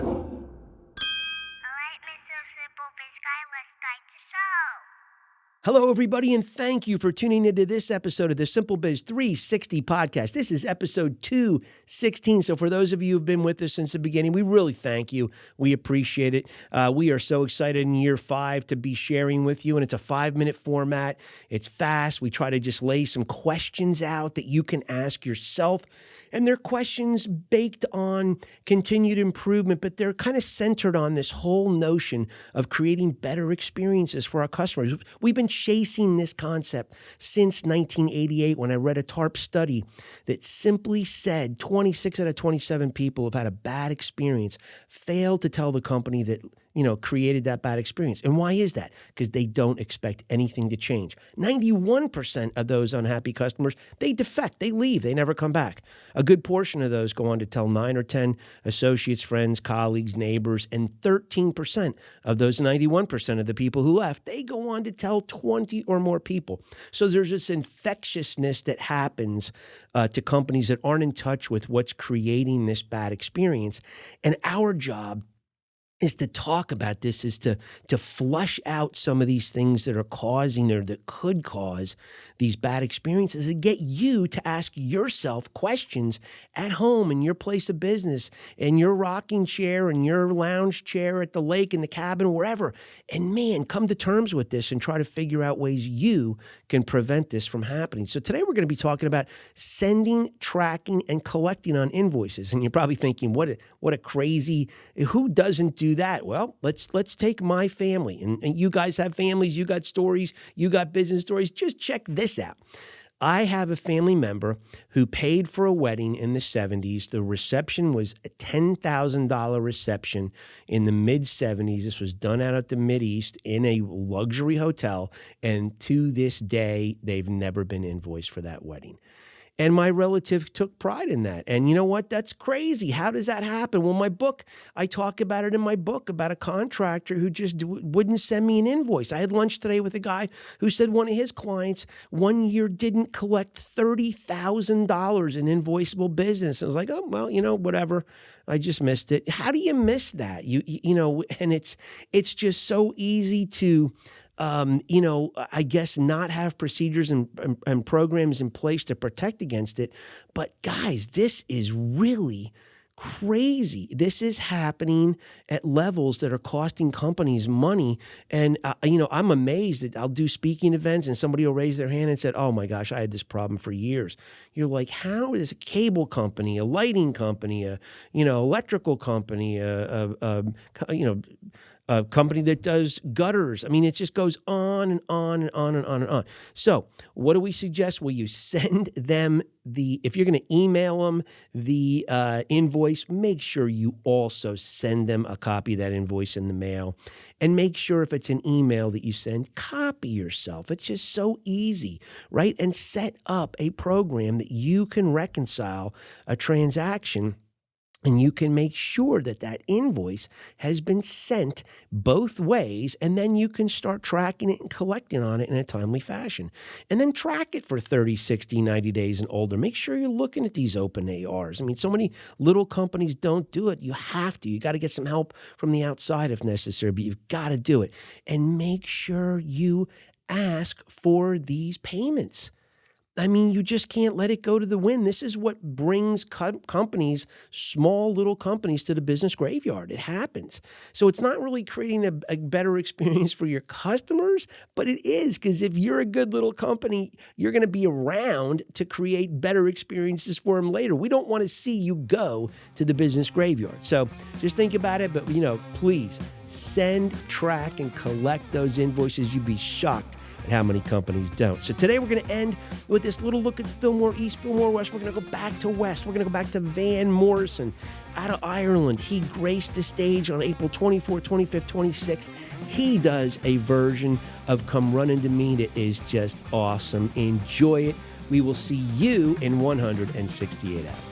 right, Mr. SimpleBiz guy, let's start the show. Hello, everybody, and thank you for tuning into this episode of the SimpleBiz360 podcast. This is episode 216. So for those of you who've been with us since the beginning, we really thank you. We appreciate it. We are so excited in year 5 to be sharing with you, and it's a 5-minute format. It's fast. We try to just lay some questions out that you can ask yourself. And they're questions baked on continued improvement, but they're kind of centered on this whole notion of creating better experiences for our customers. We've been chasing this concept since 1988 when I read a TARP study that simply said 26 out of 27 people have had a bad experience, failed to tell the company that created that bad experience. And why is that? Because they don't expect anything to change. 91% of those unhappy customers, they defect, they leave, they never come back. A good portion of those go on to tell 9 or 10 associates, friends, colleagues, neighbors, and 13% of those 91% of the people who left, they go on to tell 20 or more people. So there's this infectiousness that happens to companies that aren't in touch with what's creating this bad experience. And our job is to talk about this, is to flush out some of these things that are causing or that could cause these bad experiences, and get you to ask yourself questions at home, in your place of business, in your rocking chair, in your lounge chair at the lake, in the cabin, wherever. And man, come to terms with this and try to figure out ways you can prevent this from happening. So today we're going to be talking about sending, tracking, and collecting on invoices. And you're probably thinking, what a crazy, who doesn't do that? Well, let's take my family, and you guys have families, you got stories, you got business stories. Just check this out. I have a family member who paid for a wedding in the 70s. The reception was a $10,000 reception in the mid-70s. This was done out at the Mideast in a luxury hotel, and to this day, they've never been invoiced for that wedding. And my relative took pride in that. And you know what? That's crazy. How does that happen? Well, my book, I talk about it in my book about a contractor who just wouldn't send me an invoice. I had lunch today with a guy who said one of his clients 1 year didn't collect $30,000 in invoiceable business. I was like, oh, well, whatever. I just missed it. How do you miss that? And it's just so easy to I guess not have procedures and programs in place to protect against it. But guys, this is really crazy. This is happening at levels that are costing companies money. And, I'm amazed that I'll do speaking events and somebody will raise their hand and said, oh my gosh, I had this problem for years. You're like, how is a cable company, a lighting company, electrical company, a company that does gutters. I mean, it just goes on and on and on and on and on. So what do we suggest? Well, you send them if you're going to email them the invoice, make sure you also send them a copy of that invoice in the mail. And make sure if it's an email that you send, copy yourself. It's just so easy, right? And set up a program that you can reconcile a transaction. And you can make sure that that invoice has been sent both ways, and then you can start tracking it and collecting on it in a timely fashion. And then track it for 30, 60, 90 days and older. Make sure you're looking at these open ARs. I mean, so many little companies don't do it. You have to. You got to get some help from the outside if necessary, but you've got to do it. And make sure you ask for these payments. I mean, you just can't let it go to the wind. This is what brings companies, small little companies, to the business graveyard. It happens. So it's not really creating a better experience for your customers, but it is, because if you're a good little company, you're going to be around to create better experiences for them later. We don't want to see you go to the business graveyard. So just think about it, but please send, track, and collect those invoices. You'd be shocked at how many companies don't. So today we're going to end with this little look at Fillmore East, Fillmore West. We're going to go back to West. We're going to go back to Van Morrison out of Ireland. He graced the stage on April 24th, 25th, 26th. He does a version of Come Running to Me that is just awesome. Enjoy it. We will see you in 168 hours.